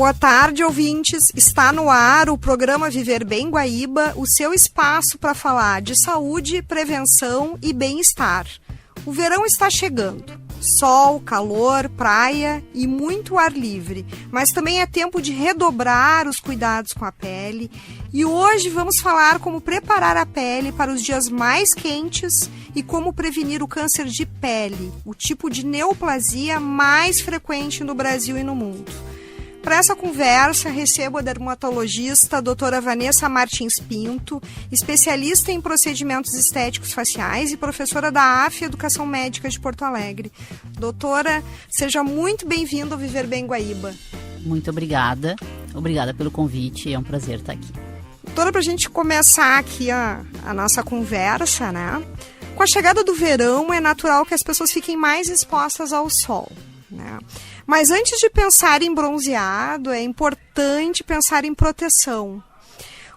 Boa tarde, ouvintes. Está no ar o programa Viver Bem Guaíba, o seu espaço para falar de saúde, prevenção e bem-estar. O verão está chegando. Sol, calor, praia e muito ar livre. Mas também é tempo de redobrar os cuidados com a pele. E hoje vamos falar como preparar a pele para os dias mais quentes e como prevenir o câncer de pele, o tipo de neoplasia mais frequente no Brasil e no mundo. Para essa conversa, recebo a dermatologista a doutora Vanessa Martins Pinto, especialista em procedimentos estéticos faciais e professora da AF Educação Médica de Porto Alegre. Doutora, seja muito bem-vinda ao Viver Bem Guaíba. Muito obrigada. Obrigada pelo convite, é um prazer estar aqui. Doutora, para a gente começar aqui a nossa conversa, né? Com a chegada do verão, é natural que as pessoas fiquem mais expostas ao sol, né? Mas antes de pensar em bronzeado, é importante pensar em proteção.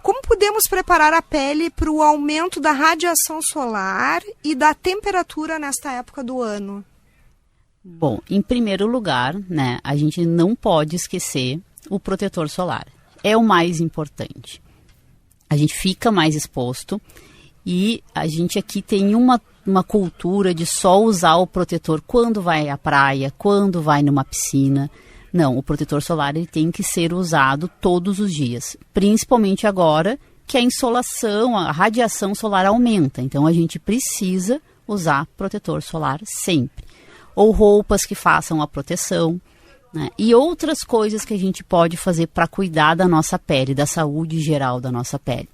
Como podemos preparar a pele para o aumento da radiação solar e da temperatura nesta época do ano? Bom, em primeiro lugar, né, a gente não pode esquecer o protetor solar. É o mais importante. A gente fica mais exposto e a gente aqui tem uma cultura de só usar o protetor quando vai à praia, quando vai numa piscina. Não, o protetor solar ele tem que ser usado todos os dias, principalmente agora que a insolação, a radiação solar aumenta. Então a gente precisa usar protetor solar sempre. Ou roupas que façam a proteção, né? E outras coisas que a gente pode fazer para cuidar da nossa pele, da saúde geral da nossa pele.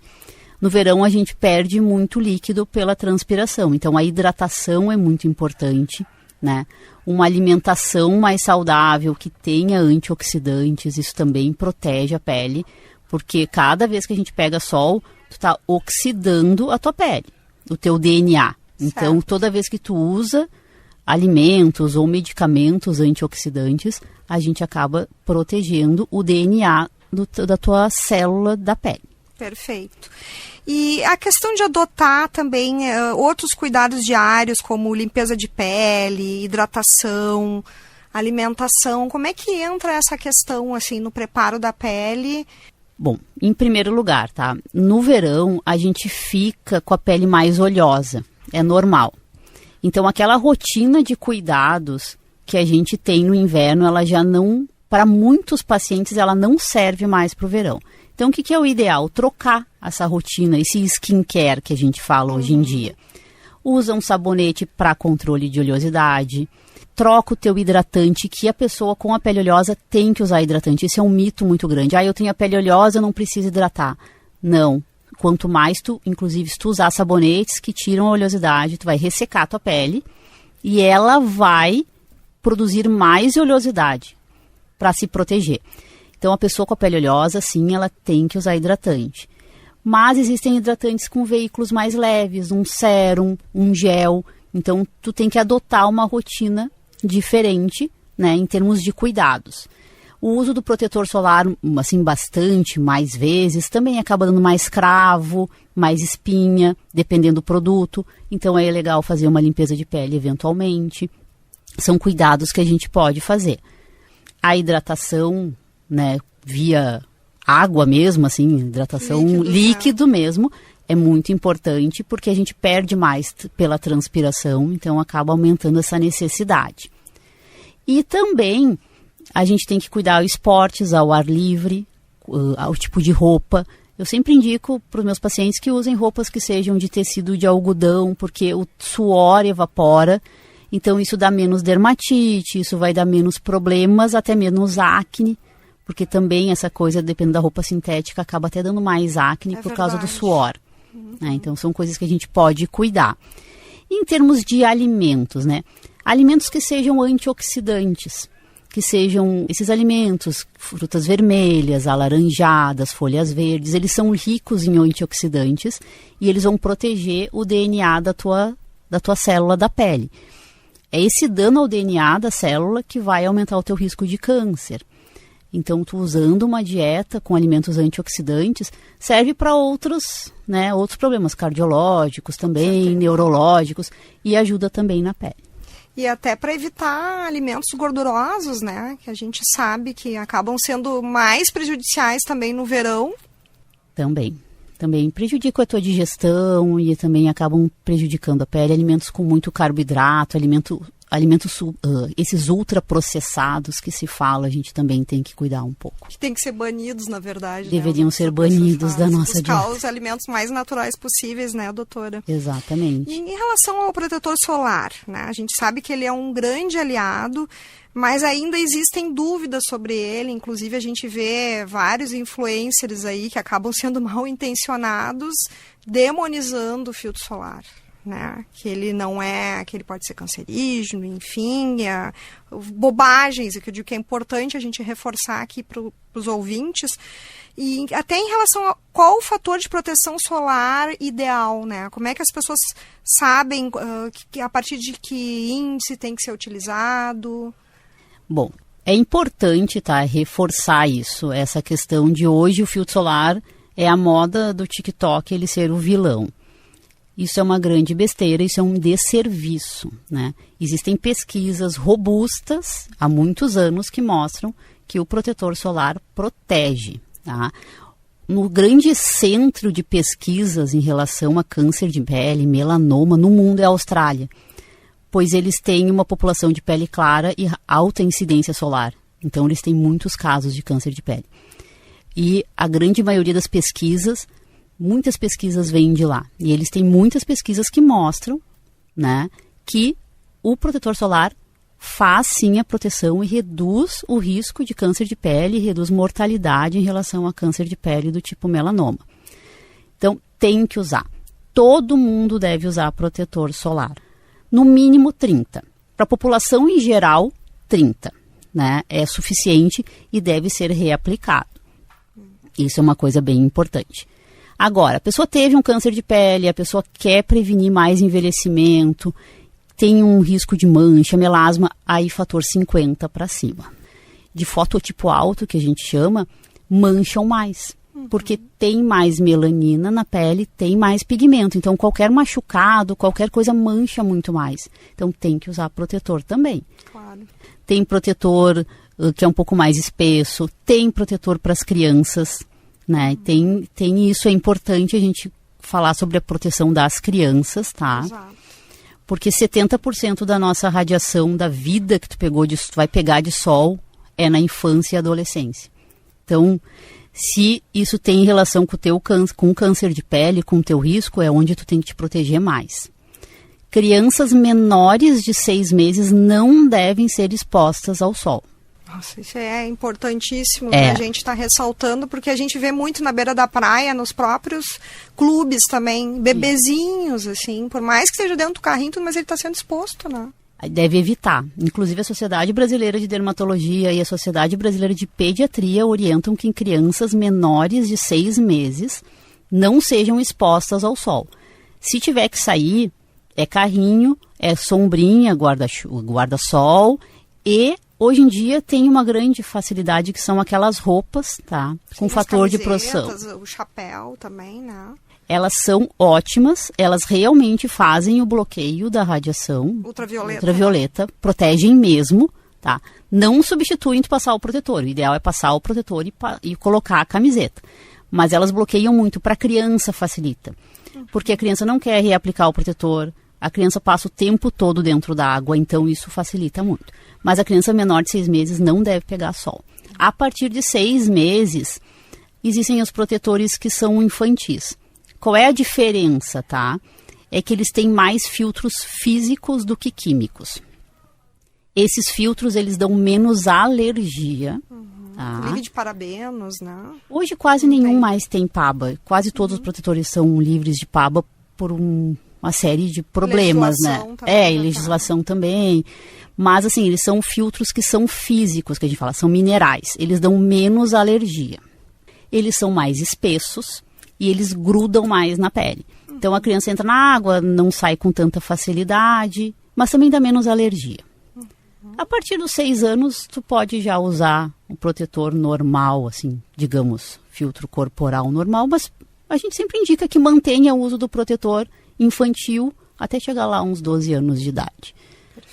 No verão, a gente perde muito líquido pela transpiração, então a hidratação é muito importante, né? Uma alimentação mais saudável, que tenha antioxidantes, isso também protege a pele, porque cada vez que a gente pega sol, tu está oxidando a tua pele, o teu DNA. Então, toda vez que tu usa alimentos ou medicamentos antioxidantes, a gente acaba protegendo o DNA da tua célula da pele. Perfeito. E a questão de adotar também outros cuidados diários, como limpeza de pele, hidratação, alimentação, como é que entra essa questão assim no preparo da pele? Bom, em primeiro lugar, tá? No verão a gente fica com a pele mais oleosa, é normal. Então aquela rotina de cuidados que a gente tem no inverno, ela já não, para muitos pacientes, ela não serve mais para o verão. Então, o que é o ideal? Trocar essa rotina, esse skincare que a gente fala hoje em dia. Usa um sabonete para controle de oleosidade. Troca o teu hidratante, que a pessoa com a pele oleosa tem que usar hidratante. Isso é um mito muito grande. Eu tenho a pele oleosa, eu não preciso hidratar. Não. Quanto mais inclusive, se tu usar sabonetes que tiram a oleosidade, tu vai ressecar a tua pele e ela vai produzir mais oleosidade para se proteger. Então, a pessoa com a pele oleosa, sim, ela tem que usar hidratante. Mas existem hidratantes com veículos mais leves, um sérum, um gel. Então, tu tem que adotar uma rotina diferente, né, em termos de cuidados. O uso do protetor solar, assim, bastante, mais vezes, também acaba dando mais cravo, mais espinha, dependendo do produto. Então, é legal fazer uma limpeza de pele eventualmente. São cuidados que a gente pode fazer. A hidratação, né, via água mesmo, assim, hidratação líquido mesmo, é muito importante porque a gente perde mais pela transpiração, então acaba aumentando essa necessidade. E também a gente tem que cuidar dos esportes ao ar livre, ao tipo de roupa. Eu sempre indico para os meus pacientes que usem roupas que sejam de tecido de algodão, porque o suor evapora, então isso dá menos dermatite, isso vai dar menos problemas, até menos acne. Porque também essa coisa, dependendo da roupa sintética, acaba até dando mais acne por causa do suor. Né? Então, são coisas que a gente pode cuidar. Em termos de alimentos, né? Alimentos que sejam antioxidantes, que sejam esses alimentos, frutas vermelhas, alaranjadas, folhas verdes, eles são ricos em antioxidantes e eles vão proteger o DNA da tua célula da pele. É esse dano ao DNA da célula que vai aumentar o teu risco de câncer. Então, tu usando uma dieta com alimentos antioxidantes serve para outros problemas cardiológicos também, neurológicos, e ajuda também na pele. E até para evitar alimentos gordurosos, né? Que a gente sabe que acabam sendo mais prejudiciais também no verão. Também prejudicam a tua digestão e também acabam prejudicando a pele. Alimentos com muito carboidrato, esses ultraprocessados que se fala, a gente também tem que cuidar um pouco. Que tem que ser banidos, na verdade. Deveriam ser banidos da nossa dieta. Buscar os alimentos mais naturais possíveis, né, doutora? Exatamente. E em relação ao protetor solar, né? A gente sabe que ele é um grande aliado, mas ainda existem dúvidas sobre ele. Inclusive, a gente vê vários influencers aí que acabam sendo mal intencionados, demonizando o filtro solar. Né? Que ele não é, que ele pode ser cancerígeno, enfim, bobagens, que eu digo que é importante a gente reforçar aqui para os ouvintes. E até em relação a qual o fator de proteção solar ideal, né? Como é que as pessoas sabem a partir de que índice tem que ser utilizado? Bom, é importante, reforçar isso, essa questão de hoje o filtro solar é a moda do TikTok, ele ser o vilão. Isso é uma grande besteira, isso é um desserviço, né? Existem pesquisas robustas há muitos anos que mostram que o protetor solar protege, tá? No grande centro de pesquisas em relação a câncer de pele, melanoma no mundo é a Austrália, pois eles têm uma população de pele clara e alta incidência solar. Então eles têm muitos casos de câncer de pele. E a grande maioria das pesquisas, muitas pesquisas vêm de lá. E eles têm muitas pesquisas que mostram, né, que o protetor solar faz sim a proteção e reduz o risco de câncer de pele, reduz mortalidade em relação a câncer de pele do tipo melanoma. Então, tem que usar. Todo mundo deve usar protetor solar. No mínimo 30. Para a população em geral, 30. Né, é suficiente e deve ser reaplicado. Isso é uma coisa bem importante. Agora, a pessoa teve um câncer de pele, a pessoa quer prevenir mais envelhecimento, tem um risco de mancha, melasma, aí fator 50 para cima. De fototipo alto, que a gente chama, mancham mais, porque tem mais melanina na pele, tem mais pigmento. Então, qualquer machucado, qualquer coisa mancha muito mais. Então, tem que usar protetor também. Claro. Tem protetor que é um pouco mais espesso, tem protetor para as crianças, né? Tem isso, é importante a gente falar sobre a proteção das crianças, tá? Exato. Porque 70% da nossa radiação da vida que tu vai pegar de sol é na infância e adolescência. Então, se isso tem relação com o câncer de pele, com o teu risco, é onde tu tem que te proteger mais. Crianças menores de 6 meses não devem ser expostas ao sol. Nossa, isso é importantíssimo, né? A gente está ressaltando, porque a gente vê muito na beira da praia, nos próprios clubes também, bebezinhos, assim, por mais que esteja dentro do carrinho, mas ele está sendo exposto, né? Deve evitar. Inclusive a Sociedade Brasileira de Dermatologia e a Sociedade Brasileira de Pediatria orientam que em crianças menores de 6 meses não sejam expostas ao sol. Se tiver que sair, é carrinho, é sombrinha, guarda-sol e hoje em dia tem uma grande facilidade que são aquelas roupas, tá? Com fator de proteção. O chapéu também, né? Elas são ótimas, elas realmente fazem o bloqueio da radiação ultravioleta, protegem mesmo, tá? Não substituem tu passar o protetor, o ideal é passar o protetor e colocar a camiseta. Mas elas bloqueiam muito, para a criança facilita. Porque a criança não quer reaplicar o protetor, a criança passa o tempo todo dentro da água, então isso facilita muito. Mas a criança menor de 6 meses não deve pegar sol. A partir de 6 meses, existem os protetores que são infantis. Qual é a diferença, tá? É que eles têm mais filtros físicos do que químicos. Esses filtros, eles dão menos alergia. Tá? Livre de parabenos, né? Hoje quase nenhum mais tem PABA. Quase todos os protetores são livres de PABA por uma série de problemas, legislação, né? Também, e legislação também. Mas, assim, eles são filtros que são físicos, que a gente fala, são minerais. Eles dão menos alergia. Eles são mais espessos e eles grudam mais na pele. Então, a criança entra na água, não sai com tanta facilidade, mas também dá menos alergia. A partir dos 6 anos, tu pode já usar o protetor normal, assim, digamos, filtro corporal normal, mas a gente sempre indica que mantenha o uso do protetor infantil até chegar lá uns 12 anos de idade.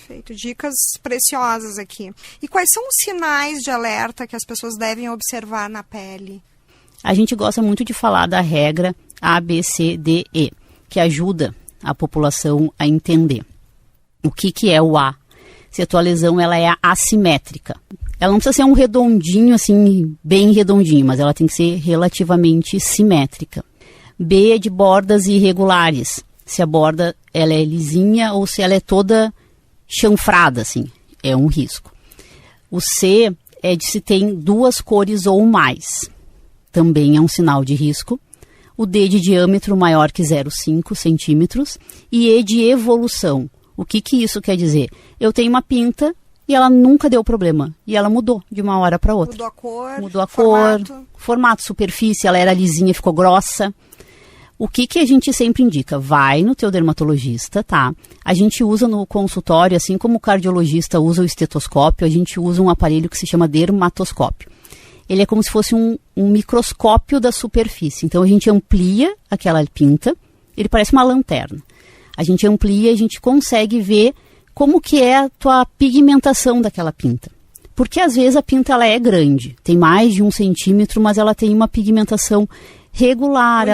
Perfeito. Dicas preciosas aqui. E quais são os sinais de alerta que as pessoas devem observar na pele? A gente gosta muito de falar da regra ABCDE, que ajuda a população a entender o que é o A. Se a tua lesão ela é assimétrica. Ela não precisa ser um redondinho, assim, bem redondinho, mas ela tem que ser relativamente simétrica. B é de bordas irregulares. Se a borda ela é lisinha ou se ela é toda chanfrada, assim, é um risco. O C é de se tem 2 cores ou mais. Também é um sinal de risco. O D de diâmetro maior que 0,5 centímetros. E E de evolução. O que isso quer dizer? Eu tenho uma pinta e ela nunca deu problema. E ela mudou de uma hora para outra. Mudou a cor, formato, superfície, ela era lisinha, ficou grossa. O que a gente sempre indica? Vai no teu dermatologista, tá? A gente usa no consultório, assim como o cardiologista usa o estetoscópio, a gente usa um aparelho que se chama dermatoscópio. Ele é como se fosse um microscópio da superfície. Então a gente amplia aquela pinta, ele parece uma lanterna. A gente amplia e a gente consegue ver como que é a tua pigmentação daquela pinta. Porque às vezes a pinta ela é grande, tem mais de 1 centímetro, mas ela tem uma pigmentação regular,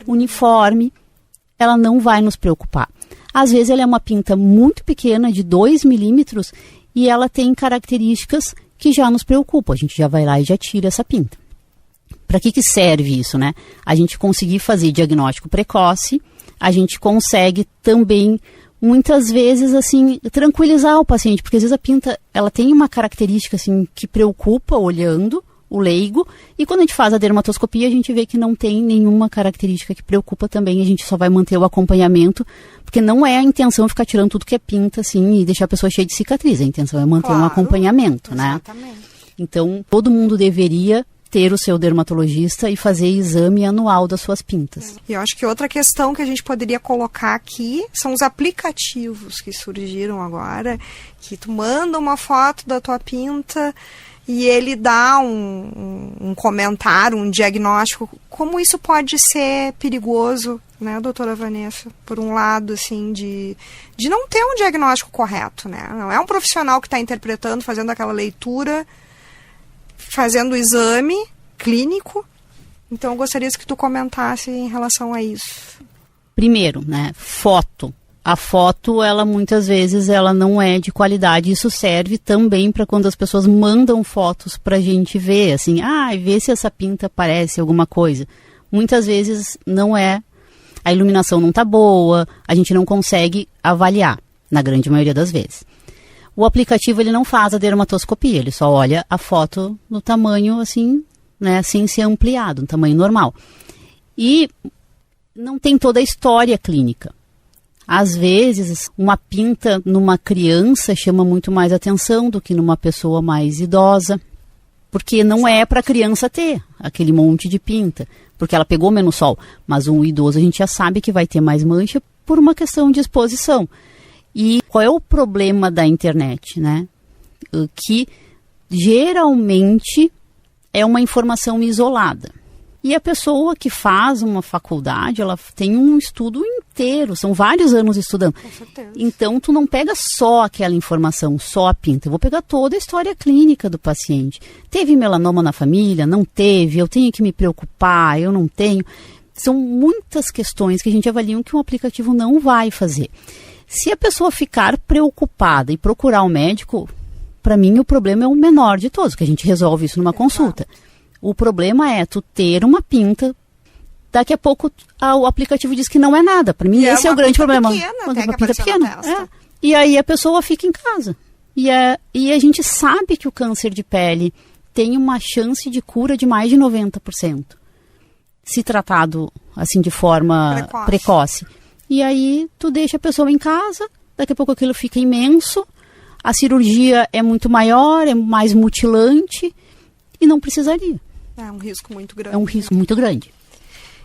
uniforme, ela não vai nos preocupar. Às vezes ela é uma pinta muito pequena, de 2 milímetros, e ela tem características que já nos preocupam. A gente já vai lá e já tira essa pinta. Para que serve isso, né? A gente conseguir fazer diagnóstico precoce, a gente consegue também, muitas vezes, assim, tranquilizar o paciente, porque às vezes a pinta, ela tem uma característica, assim, que preocupa olhando o leigo, e quando a gente faz a dermatoscopia, a gente vê que não tem nenhuma característica que preocupa também, a gente só vai manter o acompanhamento, porque não é a intenção ficar tirando tudo que é pinta, assim, e deixar a pessoa cheia de cicatriz, a intenção é manter um acompanhamento, né? Exatamente. Então, todo mundo deveria ter o seu dermatologista e fazer exame anual das suas pintas. E eu acho que outra questão que a gente poderia colocar aqui são os aplicativos que surgiram agora, que tu manda uma foto da tua pinta e ele dá um comentário, um diagnóstico. Como isso pode ser perigoso, né, doutora Vanessa? Por um lado, assim, de não ter um diagnóstico correto, né? Não é um profissional que está interpretando, fazendo aquela leitura, fazendo o exame clínico. Então, eu gostaria que tu comentasse em relação a isso. Primeiro, né, foto. A foto, ela muitas vezes, ela não é de qualidade. Isso serve também para quando as pessoas mandam fotos para a gente ver, assim, ver se essa pinta parece alguma coisa. Muitas vezes não é, a iluminação não está boa, a gente não consegue avaliar, na grande maioria das vezes. O aplicativo, ele não faz a dermatoscopia, ele só olha a foto no tamanho, assim, né, sem ser ampliado, no tamanho normal. E não tem toda a história clínica. Às vezes, uma pinta numa criança chama muito mais atenção do que numa pessoa mais idosa, porque não é para a criança ter aquele monte de pinta, porque ela pegou menos sol. Mas um idoso a gente já sabe que vai ter mais mancha por uma questão de exposição. E qual é o problema da internet, né? Que geralmente é uma informação isolada. E a pessoa que faz uma faculdade, ela tem um estudo inteiro, são vários anos estudando. Com certeza. Então, tu não pega só aquela informação, só a pinta. Eu vou pegar toda a história clínica do paciente. Teve melanoma na família? Não teve? Eu tenho que me preocupar? Eu não tenho? São muitas questões que a gente avalia que um aplicativo não vai fazer. Se a pessoa ficar preocupada e procurar um médico, para mim o problema é o menor de todos, que a gente resolve isso numa consulta. O problema é tu ter uma pinta, daqui a pouco o aplicativo diz que não é nada. Para mim esse é o grande problema. Uma pinta pequena. E aí a pessoa fica em casa. E a gente sabe que o câncer de pele tem uma chance de cura de mais de 90%. Se tratado assim de forma precoce. E aí tu deixa a pessoa em casa, daqui a pouco aquilo fica imenso, a cirurgia é muito maior, é mais mutilante e não precisaria. É um risco muito grande. É um risco muito grande.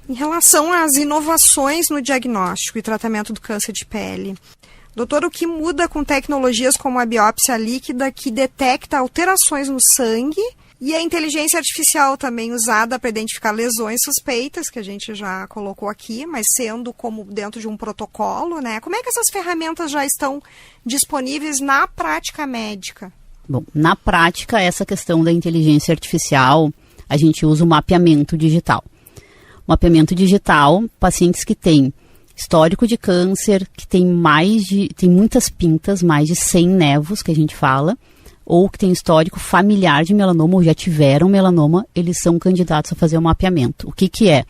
Em relação às inovações no diagnóstico e tratamento do câncer de pele, doutor, o que muda com tecnologias como a biópsia líquida, que detecta alterações no sangue E a inteligência artificial também usada para identificar lesões suspeitas, que a gente já colocou aqui, mas sendo como dentro de um protocolo, né? Como é que essas ferramentas já estão disponíveis na prática médica? Bom, na prática, essa questão da inteligência artificial, a gente usa o mapeamento digital. Mapeamento digital, pacientes que têm histórico de câncer, que tem muitas pintas, mais de 100 nevos, que a gente fala, ou que tem histórico familiar de melanoma, ou já tiveram melanoma, eles são candidatos a fazer o mapeamento. O que que é?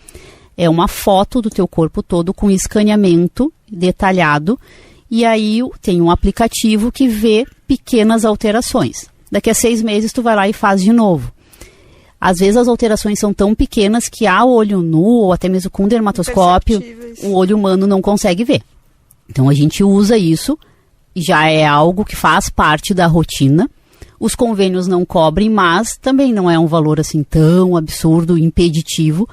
É uma foto do teu corpo todo com escaneamento detalhado, e aí tem um aplicativo que vê pequenas alterações. Daqui a 6 meses tu vai lá e faz de novo. Às vezes as alterações são tão pequenas que a olho nu, ou até mesmo com dermatoscópio, o olho humano não consegue ver. Então a gente usa isso, e já é algo que faz parte da rotina. Os convênios não cobrem, mas também não é um valor assim tão absurdo, impeditivo.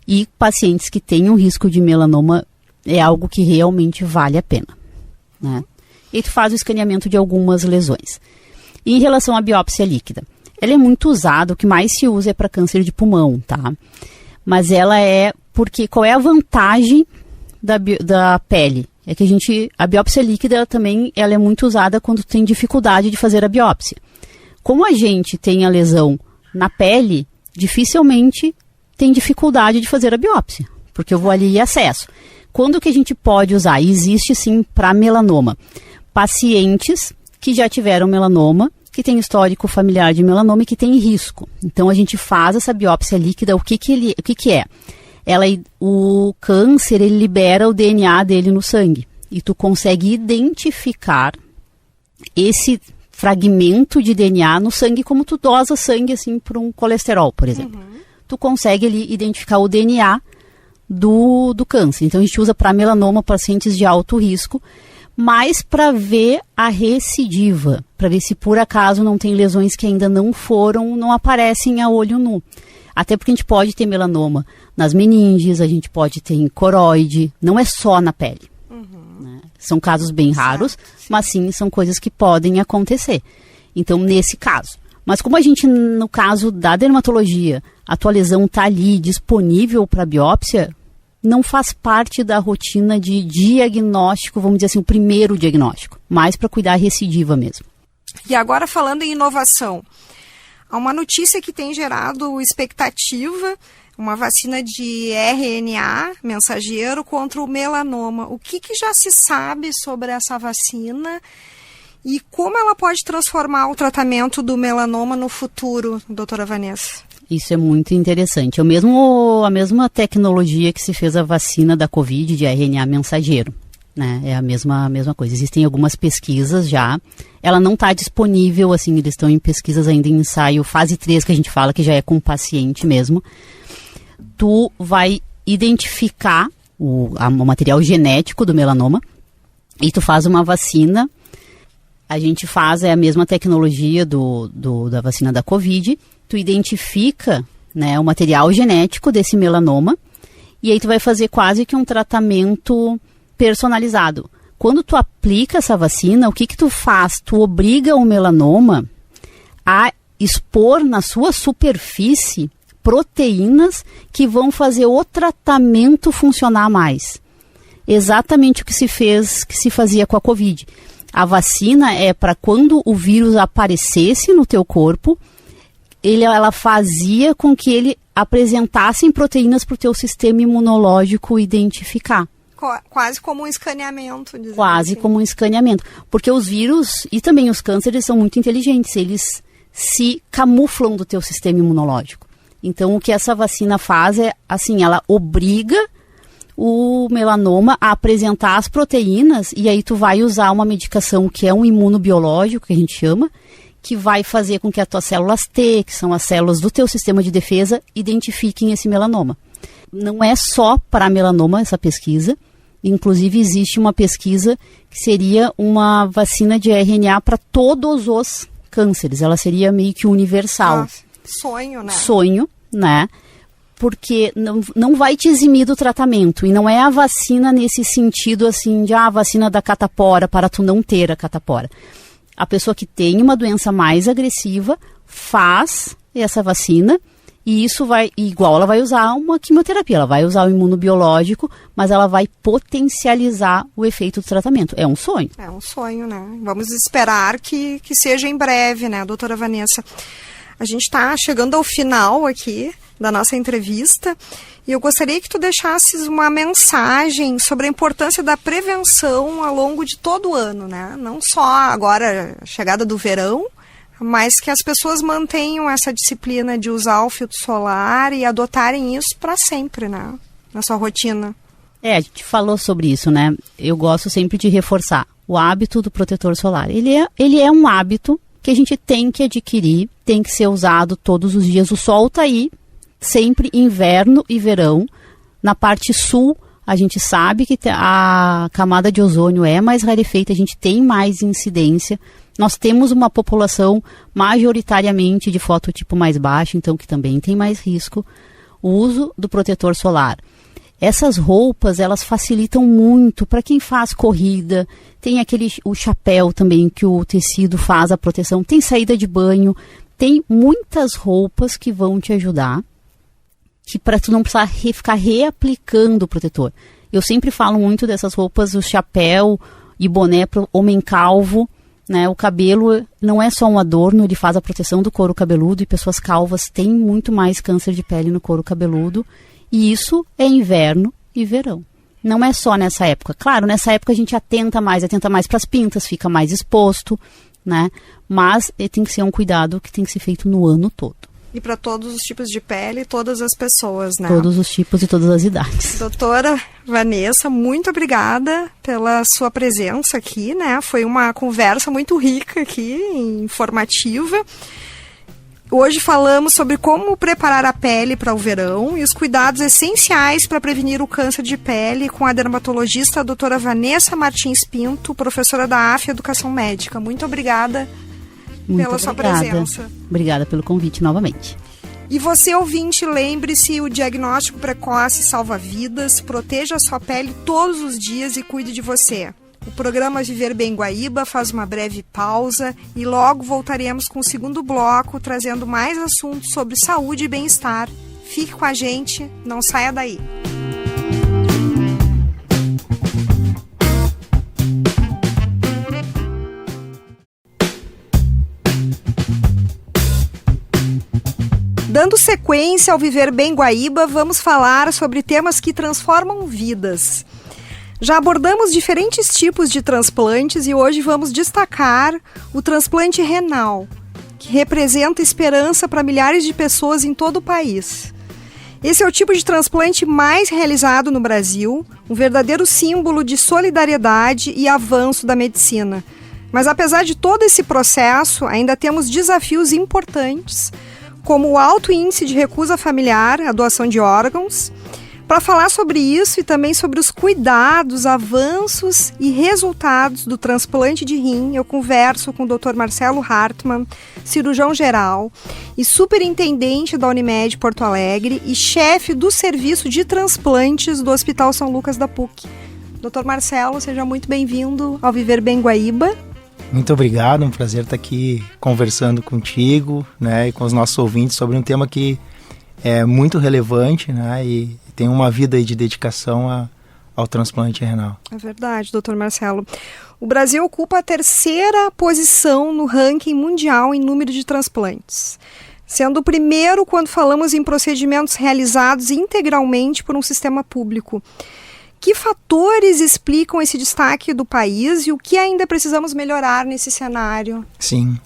E pacientes que têm um risco de melanoma é algo que realmente vale a pena, né? E tu faz o escaneamento de algumas lesões. E em relação à biópsia líquida, ela é muito usada, o que mais se usa é para câncer de pulmão, tá? Mas ela é porque, qual é a vantagem da pele? É que a biópsia líquida também ela é muito usada quando tem dificuldade de fazer a biópsia. Como a gente tem a lesão na pele, dificilmente tem dificuldade de fazer a biópsia, porque eu vou ali e acesso. Quando que a gente pode usar? Existe sim para melanoma. Pacientes que já tiveram melanoma, que tem histórico familiar de melanoma e que tem risco. Então a gente faz essa biópsia líquida. O que é? O câncer, ele libera o DNA dele no sangue. E tu consegue identificar esse fragmento de DNA no sangue, como tu dosa sangue assim para um colesterol, por exemplo. Tu consegue ali identificar o DNA do câncer. Então a gente usa para melanoma, pacientes de alto risco, mas para ver a recidiva, para ver se por acaso não tem lesões que ainda não aparecem a olho nu. Até porque a gente pode ter melanoma nas meninges, a gente pode ter em coroide, não é só na pele. Né? São casos bem raros, mas sim, são coisas que podem acontecer. Então, nesse caso. Mas como a gente, no caso da dermatologia, a tua lesão está ali disponível para biópsia, não faz parte da rotina de diagnóstico, vamos dizer assim, o primeiro diagnóstico, mais para cuidar a recidiva mesmo. E agora falando em inovação, há uma notícia que tem gerado expectativa, uma vacina de RNA mensageiro contra o melanoma. O que já se sabe sobre essa vacina e como ela pode transformar o tratamento do melanoma no futuro, doutora Vanessa? Isso é muito interessante. É a mesma tecnologia que se fez a vacina da Covid de RNA mensageiro, né? É a mesma coisa. Existem algumas pesquisas já. Ela não está disponível, assim, eles estão em pesquisas ainda em ensaio, fase 3, que a gente fala, que já é com o paciente mesmo. Tu vai identificar o material genético do melanoma e tu faz uma vacina. A gente faz a mesma tecnologia da vacina da Covid. Tu identifica, né, o material genético desse melanoma e aí tu vai fazer quase que um tratamento personalizado. Quando tu aplica essa vacina, o que tu faz? Tu obriga o melanoma a expor na sua superfície proteínas que vão fazer o tratamento funcionar mais. Exatamente o que se fazia com a Covid. A vacina é para quando o vírus aparecesse no teu corpo, ela fazia com que ele apresentasse proteínas para o teu sistema imunológico identificar. Quase como um escaneamento. Quase assim. Como um escaneamento. Porque os vírus e também os cânceres são muito inteligentes. Eles se camuflam do teu sistema imunológico. Então, o que essa vacina faz é, assim, ela obriga o melanoma a apresentar as proteínas e aí tu vai usar uma medicação que é um imunobiológico, que a gente chama, que vai fazer com que as tuas células T, que são as células do teu sistema de defesa, identifiquem esse melanoma. Não é só para melanoma essa pesquisa, inclusive existe uma pesquisa que seria uma vacina de RNA para todos os cânceres, ela seria meio que universal. Sonho, né? Sonho, né? Porque não vai te eximir do tratamento, e não é a vacina nesse sentido assim de a vacina da catapora para tu não ter a catapora. A pessoa que tem uma doença mais agressiva faz essa vacina. E isso vai, igual ela vai usar uma quimioterapia, ela vai usar o imunobiológico, mas ela vai potencializar o efeito do tratamento. É um sonho. É um sonho, né? Vamos esperar que seja em breve, né, doutora Vanessa? A gente está chegando ao final aqui da nossa entrevista e eu gostaria que tu deixasses uma mensagem sobre a importância da prevenção ao longo de todo o ano, né? Não só agora, a chegada do verão, mas que as pessoas mantenham essa disciplina de usar o filtro solar e adotarem isso para sempre, né? Na sua rotina. A gente falou sobre isso, né? Eu gosto sempre de reforçar o hábito do protetor solar. Ele é um hábito que a gente tem que adquirir, tem que ser usado todos os dias. O sol está aí, sempre inverno e verão. Na parte sul, a gente sabe que a camada de ozônio é mais rarefeita, a gente tem mais incidência. Nós temos uma população majoritariamente de fototipo mais baixo, então que também tem mais risco. O uso do protetor solar. Essas roupas, elas facilitam muito para quem faz corrida. Tem o chapéu também, que o tecido faz a proteção. Tem saída de banho. Tem muitas roupas que vão te ajudar, que para tu não precisar ficar reaplicando o protetor. Eu sempre falo muito dessas roupas, o chapéu e boné para o homem calvo. Né, o cabelo não é só um adorno, ele faz a proteção do couro cabeludo e pessoas calvas têm muito mais câncer de pele no couro cabeludo. E isso é inverno e verão. Não é só nessa época. Claro, nessa época a gente atenta mais para as pintas, fica mais exposto, né? Mas tem que ser um cuidado que tem que ser feito no ano todo. E para todos os tipos de pele, todas as pessoas, né? Todos os tipos e todas as idades. Doutora Vanessa, muito obrigada pela sua presença aqui, né? Foi uma conversa muito rica aqui, informativa. Hoje falamos sobre como preparar a pele para o verão e os cuidados essenciais para prevenir o câncer de pele com a dermatologista a doutora Vanessa Martins Pinto, professora da AF Educação Médica. Muito obrigada pela sua presença. Obrigada pelo convite novamente. E você, ouvinte, lembre-se, o diagnóstico precoce salva vidas, proteja a sua pele todos os dias e cuide de você. O programa Viver Bem Guaíba faz uma breve pausa e logo voltaremos com o segundo bloco, trazendo mais assuntos sobre saúde e bem-estar. Fique com a gente, não saia daí. Dando sequência ao Viver Bem Guaíba, vamos falar sobre temas que transformam vidas. Já abordamos diferentes tipos de transplantes e hoje vamos destacar o transplante renal, que representa esperança para milhares de pessoas em todo o país. Esse é o tipo de transplante mais realizado no Brasil, um verdadeiro símbolo de solidariedade e avanço da medicina. Mas apesar de todo esse processo, ainda temos desafios importantes, como o alto índice de recusa familiar à doação de órgãos. Para falar sobre isso e também sobre os cuidados, avanços e resultados do transplante de rim, eu converso com o Dr. Marcelo Hartmann, cirurgião geral e superintendente da Unimed Porto Alegre e chefe do serviço de transplantes do Hospital São Lucas da PUC. Dr. Marcelo, seja muito bem-vindo ao Viver Bem Guaíba. Muito obrigado, um prazer estar aqui conversando contigo, né, e com os nossos ouvintes sobre um tema que é muito relevante, né, e tem uma vida aí de dedicação ao transplante renal. É verdade, doutor Marcelo. O Brasil ocupa a 3ª posição no ranking mundial em número de transplantes, sendo o primeiro quando falamos em procedimentos realizados integralmente por um sistema público. Que fatores explicam esse destaque do país e o que ainda precisamos melhorar nesse cenário? Sim,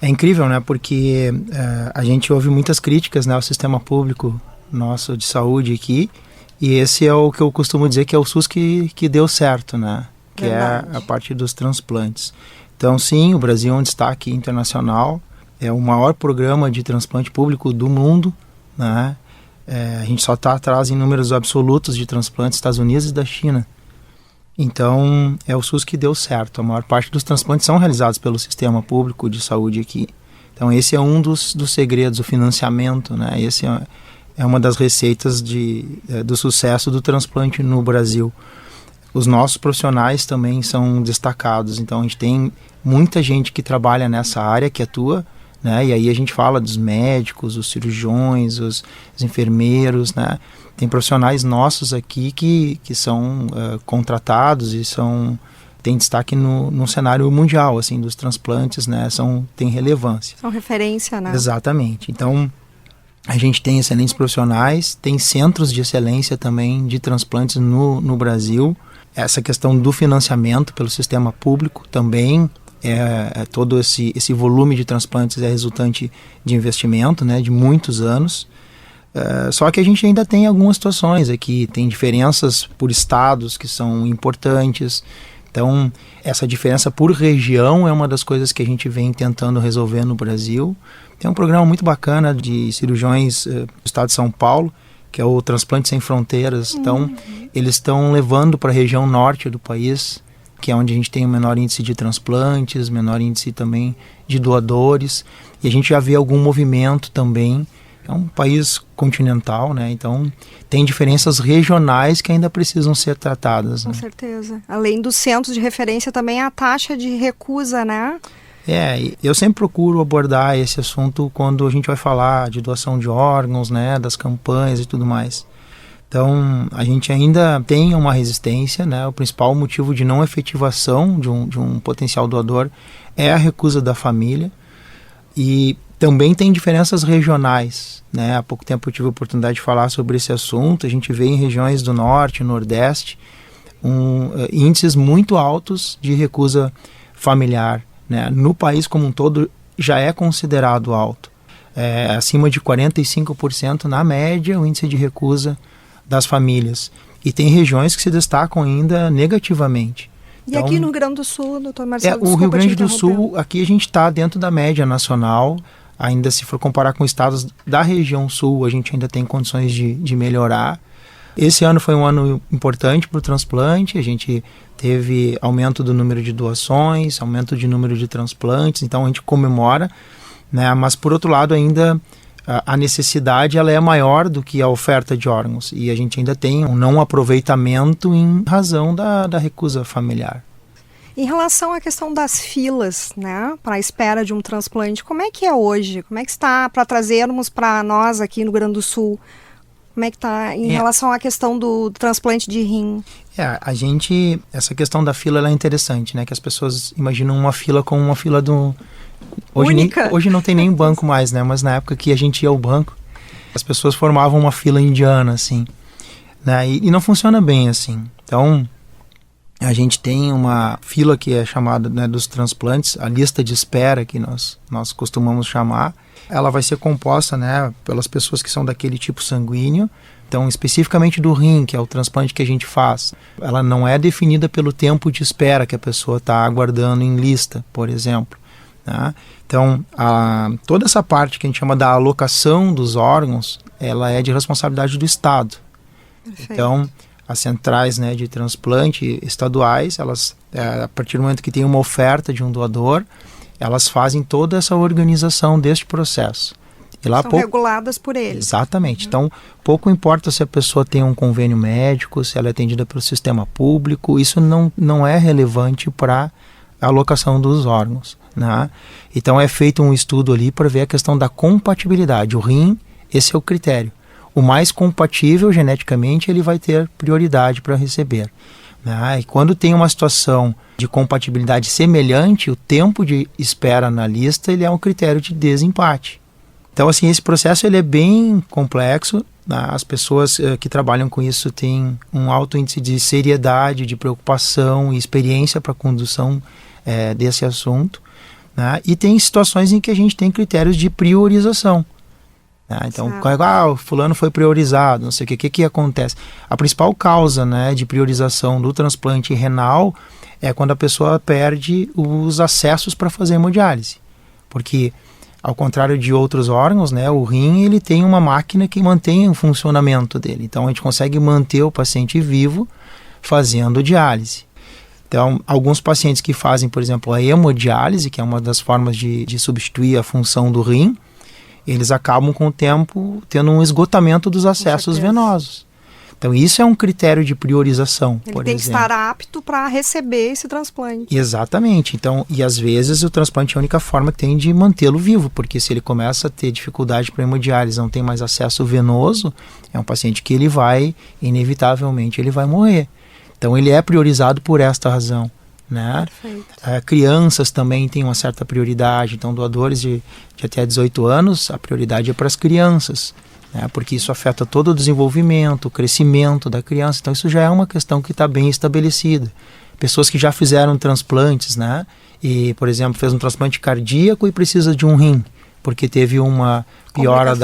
é incrível, né? Porque a gente ouve muitas críticas, né, ao sistema público nosso de saúde aqui, e esse é o que eu costumo dizer que é o SUS que deu certo, né? Que verdade. É a parte dos transplantes. Então, sim, o Brasil é um destaque internacional, é o maior programa de transplante público do mundo, né? A gente só está atrás em números absolutos de transplantes dos Estados Unidos e da China. Então, é o SUS que deu certo. A maior parte dos transplantes são realizados pelo sistema público de saúde aqui. Então, esse é um dos segredos, o financiamento, né? Esse é uma das receitas do sucesso do transplante no Brasil. Os nossos profissionais também são destacados. Então, a gente tem muita gente que trabalha nessa área, que atua, né? E aí a gente fala dos médicos, os cirurgiões, os enfermeiros, né? Tem profissionais nossos aqui que são contratados e tem destaque no cenário mundial, assim, dos transplantes, né? Tem relevância. São referência, né? Exatamente. Então, a gente tem excelentes profissionais, tem centros de excelência também de transplantes no Brasil. Essa questão do financiamento pelo sistema público também, todo esse volume de transplantes é resultante de investimento, né, de muitos anos. Só que a gente ainda tem algumas situações aqui, tem diferenças por estados que são importantes. Então, essa diferença por região é uma das coisas que a gente vem tentando resolver no Brasil. Tem um programa muito bacana de cirurgiões do estado de São Paulo, que é o Transplante Sem Fronteiras. Então, eles estão levando para a região norte do país, que é onde a gente tem o menor índice de transplantes, menor índice também de doadores. E a gente já vê algum movimento também. É um país continental, né? Então tem diferenças regionais que ainda precisam ser tratadas. Com certeza. Além dos centros de referência, também a taxa de recusa, né? Eu sempre procuro abordar esse assunto quando a gente vai falar de doação de órgãos, né? Das campanhas e tudo mais. Então a gente ainda tem uma resistência, né? O principal motivo de não efetivação de um potencial doador é a recusa da família. E também tem diferenças regionais, né? Há pouco tempo eu tive a oportunidade de falar sobre esse assunto. A gente vê em regiões do norte, nordeste, índices muito altos de recusa familiar, né? No país como um todo já é considerado alto. Acima de 45% na média o índice de recusa das famílias. E tem regiões que se destacam ainda negativamente. E aqui no Rio Grande do Sul, doutor Marcelo? O Rio Grande do Sul, aqui a gente está dentro da média nacional. Ainda se for comparar com estados da região sul, a gente ainda tem condições de melhorar. Esse ano foi um ano importante para o transplante, a gente teve aumento do número de doações, aumento de número de transplantes, então a gente comemora, né? Mas por outro lado ainda a necessidade ela é maior do que a oferta de órgãos e a gente ainda tem um não aproveitamento em razão da recusa familiar. Em relação à questão das filas, né, para a espera de um transplante, como é que é hoje? Como é que está para trazermos para nós aqui no Rio Grande do Sul? Como é que está em relação à questão do transplante de rim? Essa questão da fila ela é interessante, né? Que as pessoas imaginam uma fila como uma fila hoje não tem nem banco mais, né? Mas na época que a gente ia ao banco, as pessoas formavam uma fila indiana, assim, né? E não funciona bem assim. Então, a gente tem uma fila que é chamada, né, dos transplantes, a lista de espera que nós costumamos chamar. Ela vai ser composta, né, pelas pessoas que são daquele tipo sanguíneo. Então, especificamente do rim, que é o transplante que a gente faz, ela não é definida pelo tempo de espera que a pessoa está aguardando em lista, por exemplo, né? Então, toda essa parte que a gente chama da alocação dos órgãos, ela é de responsabilidade do Estado. Perfeito. Então, as centrais, né, de transplante estaduais, elas, a partir do momento que tem uma oferta de um doador, elas fazem toda essa organização deste processo. E lá são reguladas por eles. Exatamente. Então, pouco importa se a pessoa tem um convênio médico, se ela é atendida pelo sistema público, isso não é relevante para a alocação dos órgãos, né? Então, é feito um estudo ali para ver a questão da compatibilidade. O rim, esse é o critério. O mais compatível geneticamente, ele vai ter prioridade para receber, né? E quando tem uma situação de compatibilidade semelhante, o tempo de espera na lista ele é um critério de desempate. Então, assim, esse processo ele é bem complexo, né? As pessoas que trabalham com isso têm um alto índice de seriedade, de preocupação e experiência para a condução desse assunto, né? E tem situações em que a gente tem critérios de priorização. Então, o fulano foi priorizado, não sei o que acontece. A principal causa, né, de priorização do transplante renal é quando a pessoa perde os acessos para fazer hemodiálise. Porque, ao contrário de outros órgãos, né, o rim ele tem uma máquina que mantém o funcionamento dele. Então, a gente consegue manter o paciente vivo fazendo diálise. Então, alguns pacientes que fazem, por exemplo, a hemodiálise, que é uma das formas de substituir a função do rim, eles acabam com o tempo tendo um esgotamento dos acessos venosos. Então isso é um critério de priorização, Ele por tem exemplo. que estar apto para receber esse transplante. Exatamente. Então, e às vezes o transplante é a única forma que tem de mantê-lo vivo, porque se ele começa a ter dificuldade para hemodiálise, não tem mais acesso venoso, é um paciente que ele vai, inevitavelmente, ele vai morrer. Então ele é priorizado por esta razão, né? Crianças também têm uma certa prioridade, então doadores de até 18 anos, a prioridade é para as crianças, né? Porque isso afeta todo o desenvolvimento, o crescimento da criança, então isso já é uma questão que está bem estabelecida. Pessoas que já fizeram transplantes, né? E, por exemplo, fez um transplante cardíaco e precisa de um rim, porque teve uma piora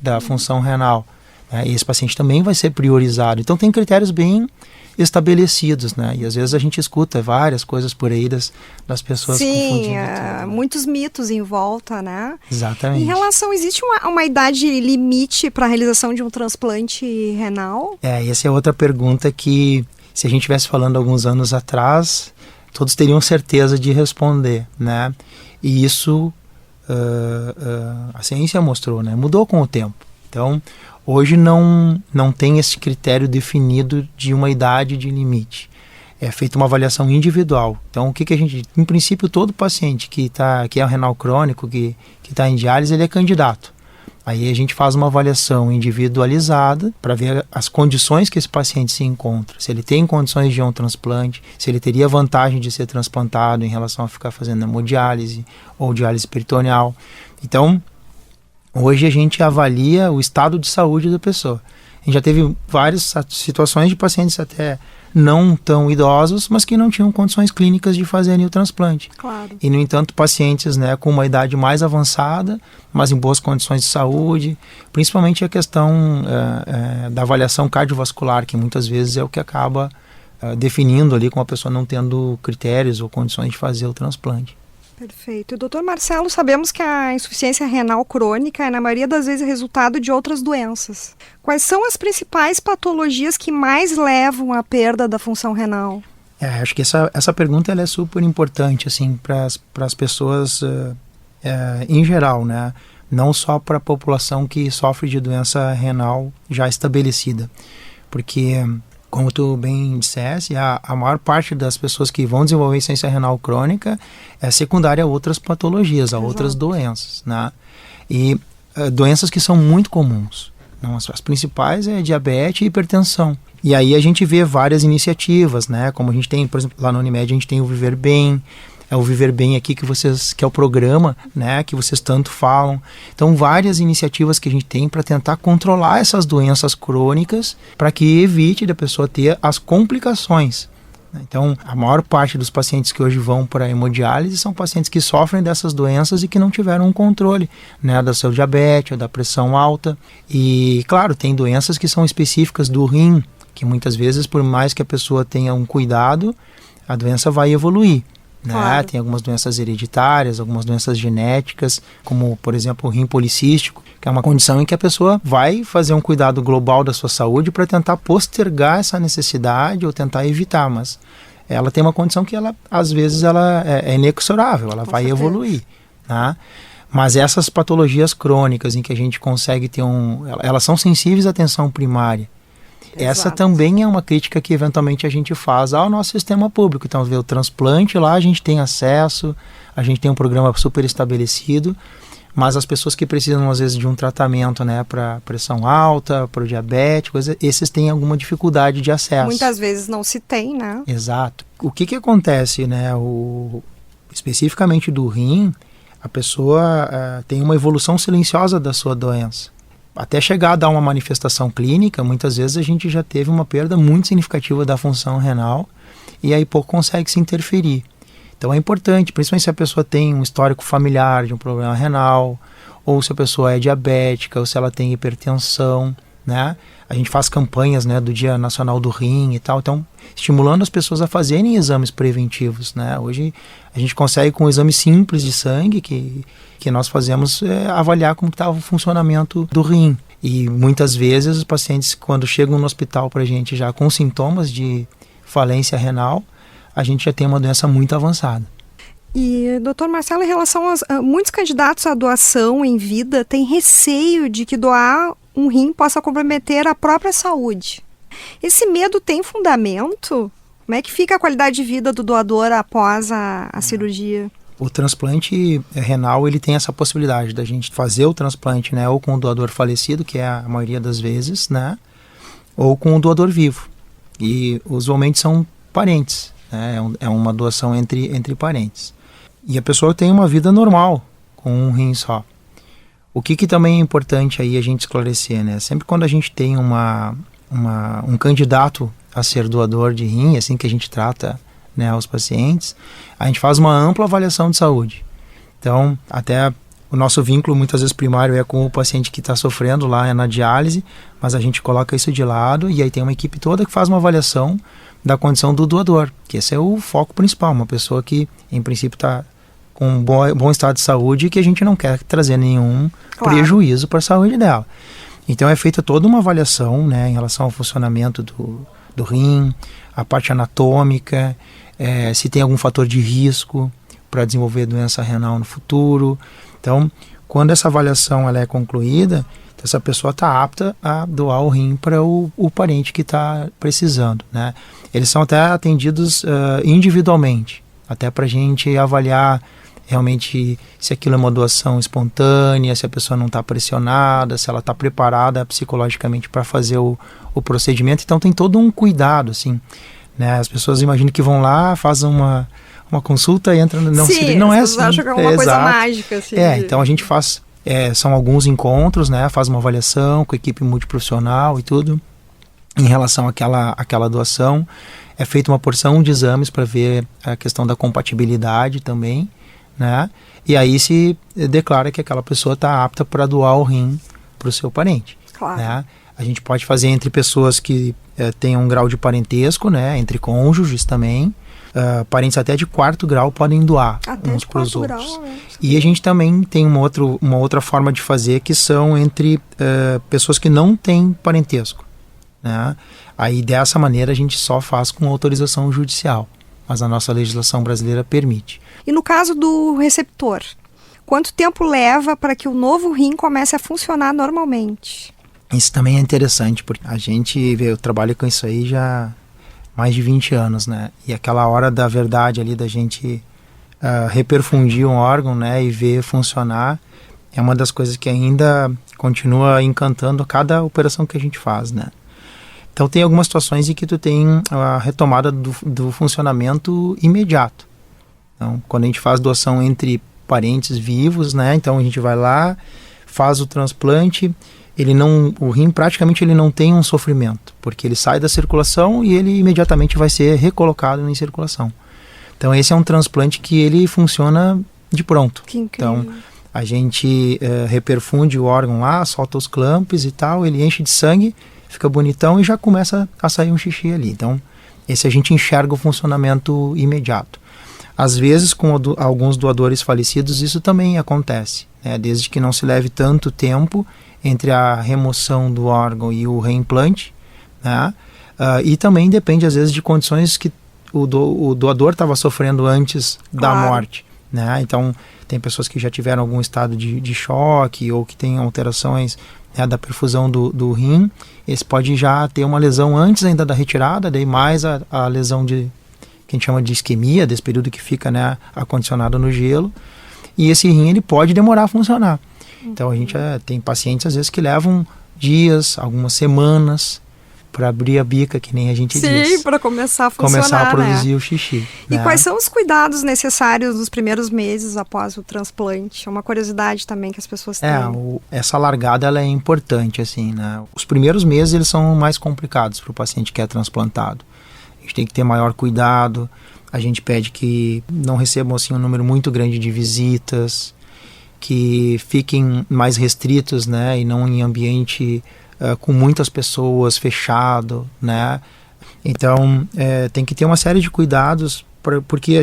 da função renal, né? E esse paciente também vai ser priorizado. Então tem critérios bem estabelecidos, né? E às vezes a gente escuta várias coisas por aí das pessoas confundindo tudo, né? Muitos mitos em volta, né? Exatamente. Em relação, existe uma idade limite para a realização de um transplante renal? Essa é outra pergunta que, se a gente estivesse falando alguns anos atrás, todos teriam certeza de responder, né? E isso a ciência mostrou, né? Mudou com o tempo. Então, hoje não tem esse critério definido de uma idade de limite. É feita uma avaliação individual. Então, o que a gente... Em princípio, todo paciente que é renal crônico, que está em diálise, ele é candidato. Aí a gente faz uma avaliação individualizada para ver as condições que esse paciente se encontra. Se ele tem condições de um transplante, se ele teria vantagem de ser transplantado em relação a ficar fazendo hemodiálise ou diálise peritoneal. Então, hoje a gente avalia o estado de saúde da pessoa. A gente já teve várias situações de pacientes até não tão idosos, mas que não tinham condições clínicas de fazerem o transplante. Claro. E, no entanto, pacientes, né, com uma idade mais avançada, mas em boas condições de saúde, principalmente a questão da avaliação cardiovascular, que muitas vezes é o que acaba definindo ali com a pessoa não tendo critérios ou condições de fazer o transplante. Perfeito. Doutor Marcelo, sabemos que a insuficiência renal crônica é, na maioria das vezes, resultado de outras doenças. Quais são as principais patologias que mais levam à perda da função renal? Acho que essa pergunta ela é super importante assim, para as pessoas em geral, né? Não só para a população que sofre de doença renal já estabelecida. Porque, como tu bem disseste, a maior parte das pessoas que vão desenvolver insuficiência renal crônica é secundária a outras patologias, a outras doenças, né? E doenças que são muito comuns. Não, as principais é diabetes e hipertensão. E aí a gente vê várias iniciativas, né? Como a gente tem, por exemplo, lá na Unimed a gente tem o Viver Bem, o Viver Bem aqui que é o programa, né, que vocês tanto falam. Então, várias iniciativas que a gente tem para tentar controlar essas doenças crônicas para que evite da pessoa ter as complicações. Então, a maior parte dos pacientes que hoje vão para a hemodiálise são pacientes que sofrem dessas doenças e que não tiveram um controle, né, do seu diabetes ou da pressão alta. E, claro, tem doenças que são específicas do rim, que muitas vezes, por mais que a pessoa tenha um cuidado, a doença vai evoluir. Né? Claro. Tem algumas doenças hereditárias, algumas doenças genéticas, como, por exemplo, o rim policístico, que é uma condição em que a pessoa vai fazer um cuidado global da sua saúde para tentar postergar essa necessidade ou tentar evitar, mas ela tem uma condição que ela, às vezes, ela é inexorável, ela vai evoluir. Né? Mas essas patologias crônicas em que a gente consegue ter elas são sensíveis à atenção primária. Essa também é uma crítica que eventualmente a gente faz ao nosso sistema público. Então, o transplante lá a gente tem acesso, a gente tem um programa super estabelecido, mas as pessoas que precisam às vezes de um tratamento, né, para pressão alta, para o diabetes, esses têm alguma dificuldade de acesso. Muitas vezes não se tem, né? Exato. O que acontece, né, especificamente do rim, a pessoa tem uma evolução silenciosa da sua doença. Até chegar a dar uma manifestação clínica, muitas vezes a gente já teve uma perda muito significativa da função renal e aí pouco consegue se interferir. Então é importante, principalmente se a pessoa tem um histórico familiar de um problema renal, ou se a pessoa é diabética, ou se ela tem hipertensão, né? A gente faz campanhas, né, do Dia Nacional do Rim e tal, então estimulando as pessoas a fazerem exames preventivos, né? Hoje a gente consegue com um exame simples de sangue que nós fazemos avaliar como está o funcionamento do rim. E muitas vezes os pacientes, quando chegam no hospital para a gente já com sintomas de falência renal, a gente já tem uma doença muito avançada. E, doutor Marcelo, em relação a muitos candidatos à doação em vida têm receio de que doar um rim possa comprometer a própria saúde. Esse medo tem fundamento? Como é que fica a qualidade de vida do doador após a cirurgia? O transplante renal, ele tem essa possibilidade da gente fazer o transplante, né, ou com o doador falecido, que é a maioria das vezes, né, ou com o doador vivo. E usualmente são parentes, né, é uma doação entre parentes. E a pessoa tem uma vida normal com um rim só. O que também é importante aí a gente esclarecer, né, sempre quando a gente tem um candidato a ser doador de rim, assim que a gente trata, né, os pacientes, a gente faz uma ampla avaliação de saúde. Então, até o nosso vínculo muitas vezes primário é com o paciente que está sofrendo lá na diálise, mas a gente coloca isso de lado e aí tem uma equipe toda que faz uma avaliação da condição do doador, que esse é o foco principal, uma pessoa que em princípio está com um bom estado de saúde e que a gente não quer trazer nenhum prejuízo para a saúde dela. Então é feita toda uma avaliação, né, em relação ao funcionamento do rim, a parte anatômica, se tem algum fator de risco para desenvolver doença renal no futuro. Então, quando essa avaliação ela é concluída, essa pessoa está apta a doar o rim para o parente que está precisando, né? Eles são até atendidos individualmente, até para a gente avaliar realmente se aquilo é uma doação espontânea, se a pessoa não está pressionada, se ela está preparada psicologicamente para fazer o procedimento. Então tem todo um cuidado, assim, né? As pessoas imaginam que vão lá, fazem uma consulta e entram... Não é assim. Acham que é uma coisa mágica. Assim, então a gente faz... são alguns encontros, né? Faz uma avaliação com a equipe multiprofissional e tudo. Em relação àquela doação, é feita uma porção de exames para ver a questão da compatibilidade também, né? E aí se declara que aquela pessoa está apta para doar o rim para o seu parente. Claro. Né? A gente pode fazer entre pessoas que têm um grau de parentesco, né? Entre cônjuges também. Parentes até de 4º grau podem doar uns para os outros. Grau, e a gente também tem uma outra forma de fazer, que são entre pessoas que não têm parentesco, né? Aí dessa maneira a gente só faz com autorização judicial, mas a nossa legislação brasileira permite. E no caso do receptor, quanto tempo leva para que o novo rim comece a funcionar normalmente? Isso também é interessante, porque eu trabalho com isso aí já mais de 20 anos, né? E aquela hora da verdade ali da gente reperfundir um órgão, né, e ver funcionar, é uma das coisas que ainda continua encantando cada operação que a gente faz, né? Então tem algumas situações em que tu tem a retomada do funcionamento imediato. Então, quando a gente faz doação entre parentes vivos, né, então a gente vai lá, faz o transplante, o rim praticamente ele não tem um sofrimento, porque ele sai da circulação e ele imediatamente vai ser recolocado em circulação. Então esse é um transplante que ele funciona de pronto. Que incrível. Então a gente reperfunde o órgão lá, solta os clamps e tal, ele enche de sangue, fica bonitão e já começa a sair um xixi ali. Então esse a gente enxerga o funcionamento imediato. Às vezes com alguns doadores falecidos isso também acontece, né? Desde que não se leve tanto tempo entre a remoção do órgão e o reimplante, né? E também depende às vezes de condições que o doador estava sofrendo antes da morte, né? Então tem pessoas que já tiveram algum estado de choque ou que tem alterações, né, da perfusão do rim. Esse pode já ter uma lesão antes ainda da retirada, daí mais a lesão que a gente chama de isquemia, desse período que fica, né, acondicionado no gelo, e esse rim ele pode demorar a funcionar. Então a gente tem pacientes às vezes que levam dias, algumas semanas para abrir a bica, que nem a gente diz. Sim, para começar a funcionar, começar a produzir, né, o xixi. E né? quais são os cuidados necessários nos primeiros meses após o transplante? É uma curiosidade também que as pessoas têm. Essa largada ela é importante, assim, né? Os primeiros meses eles são mais complicados para o paciente que é transplantado. A gente tem que ter maior cuidado. A gente pede que não recebam assim um número muito grande de visitas, que fiquem mais restritos, né, e não em ambiente com muitas pessoas, fechado, né? Então tem que ter uma série de cuidados, porque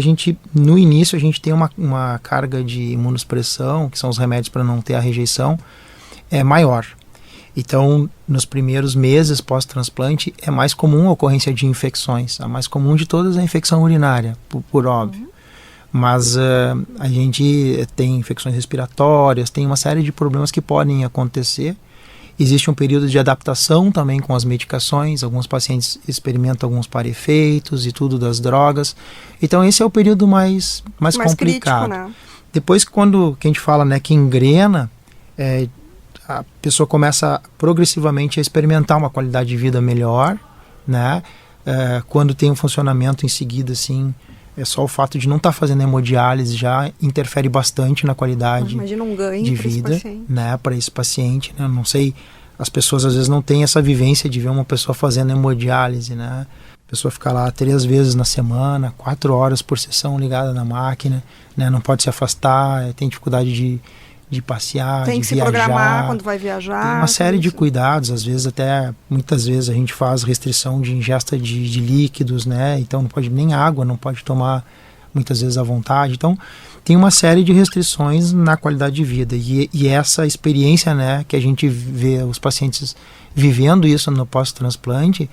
no início a gente tem uma carga de imunossupressão, que são os remédios para não ter a rejeição, maior. Então, nos primeiros meses pós-transplante, é mais comum a ocorrência de infecções. A mais comum de todas é a infecção urinária, por óbvio. Mas a gente tem infecções respiratórias, tem uma série de problemas que podem acontecer. Existe um período de adaptação também com as medicações, alguns pacientes experimentam alguns para-efeitos e tudo das drogas. Então esse é o período mais complicado. Crítico, né? Depois que a gente fala, né, que engrena, a pessoa começa progressivamente a experimentar uma qualidade de vida melhor, né? Quando tem um funcionamento em seguida, assim, só o fato de não estar fazendo hemodiálise já interfere bastante na qualidade um ganho de vida, né, para esse paciente, né? Não sei, as pessoas às vezes não têm essa vivência de ver uma pessoa fazendo hemodiálise, né? A pessoa fica lá 3 vezes na semana, 4 horas por sessão ligada na máquina, né? Não pode se afastar, tem dificuldade de passear, tem de que se viajar. programar quando vai viajar. Tem uma série de cuidados, às vezes muitas vezes a gente faz restrição de ingesta de líquidos, né? Então não pode nem água, não pode tomar muitas vezes à vontade. Então tem uma série de restrições na qualidade de vida e essa experiência, né, que a gente vê os pacientes vivendo isso no pós-transplante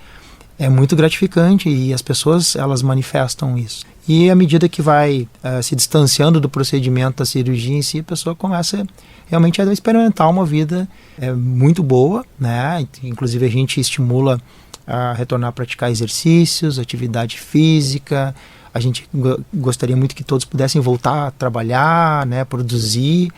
é muito gratificante e as pessoas, elas manifestam isso. E à medida que vai se distanciando do procedimento da cirurgia em si, a pessoa começa realmente a experimentar uma vida muito boa, né? Inclusive a gente estimula a retornar a praticar exercícios, atividade física. A gente gostaria muito que todos pudessem voltar a trabalhar, né, produzir,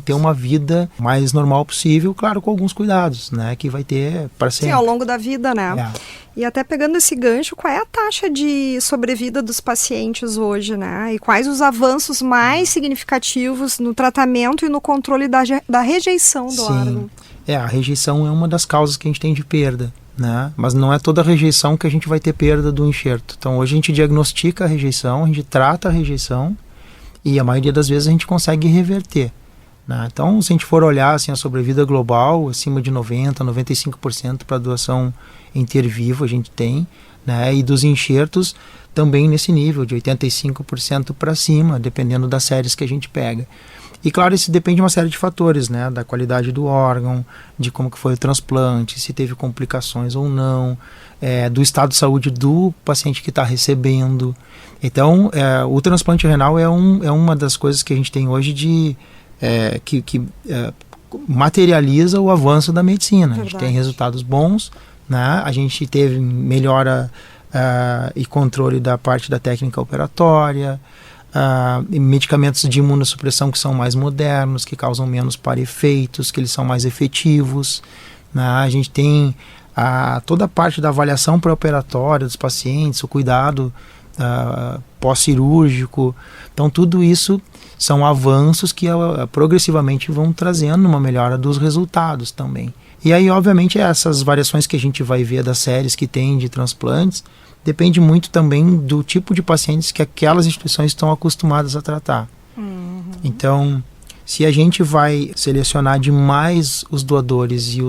ter uma vida mais normal possível, claro, com alguns cuidados, né, que vai ter para sempre. Sim, ao longo da vida, né? E até pegando esse gancho, qual é a taxa de sobrevida dos pacientes hoje, né? E quais os avanços mais significativos no tratamento e no controle da rejeição do órgão? A rejeição é uma das causas que a gente tem de perda, né? Mas não é toda rejeição que a gente vai ter perda do enxerto. Então hoje a gente diagnostica a rejeição, a gente trata a rejeição e a maioria das vezes a gente consegue reverter, né? Então se a gente for olhar assim, a sobrevida global, acima de 90%, 95% para doação intervivo a gente tem, né? E dos enxertos também nesse nível de 85% para cima, dependendo das séries que a gente pega. E claro, isso depende de uma série de fatores, né? Da qualidade do órgão, de como que foi o transplante, se teve complicações ou não, do estado de saúde do paciente que está recebendo. Então, o transplante renal é uma das coisas que a gente tem hoje que materializa o avanço da medicina. Verdade. A gente tem resultados bons, né? A gente teve melhora e controle da parte da técnica operatória, medicamentos de imunossupressão que são mais modernos, que causam menos para-efeitos, que eles são mais efetivos, né? A gente tem toda a parte da avaliação pré-operatória dos pacientes, o cuidado pós-cirúrgico. Então tudo isso são avanços que progressivamente vão trazendo uma melhora dos resultados também. E aí obviamente essas variações que a gente vai ver das séries que tem de transplantes depende muito também do tipo de pacientes que aquelas instituições estão acostumadas a tratar. Então, se a gente vai selecionar demais os doadores e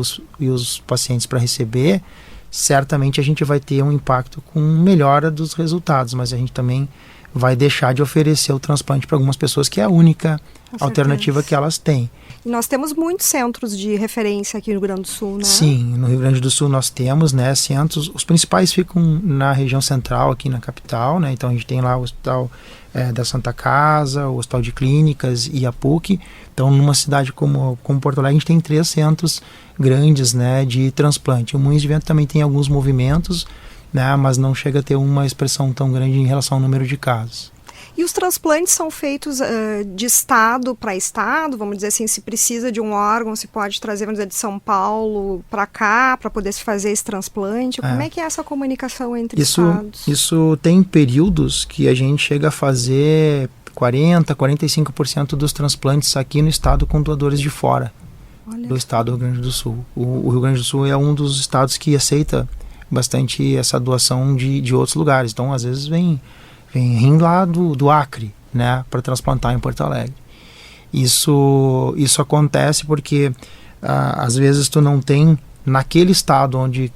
os pacientes para receber, certamente a gente vai ter um impacto com melhora dos resultados, mas a gente também vai deixar de oferecer o transplante para algumas pessoas, que é a única alternativa que elas têm. E nós temos muitos centros de referência aqui no Rio Grande do Sul, né? Sim, no Rio Grande do Sul nós temos, né, centros. Os principais ficam na região central, aqui na capital, né? Então a gente tem lá o Hospital da Santa Casa, o Hospital de Clínicas e a PUC. Então numa cidade como Porto Alegre a gente tem 3 centros grandes, né, de transplante. O Moinhos de Vento também tem alguns movimentos, né, mas não chega a ter uma expressão tão grande em relação ao número de casos. E os transplantes são feitos de estado para estado, vamos dizer assim, se precisa de um órgão, se pode trazer, vamos dizer, de São Paulo para cá, para poder se fazer esse transplante. Como é que é essa comunicação entre estados? Isso tem períodos que a gente chega a fazer 40%, 45% dos transplantes aqui no estado com doadores de fora do estado do Rio Grande do Sul. O Rio Grande do Sul é um dos estados que aceita bastante essa doação de outros lugares. Então, às vezes, vem lá do Acre, né, para transplantar em Porto Alegre. Isso acontece porque às vezes tu não tem naquele estado onde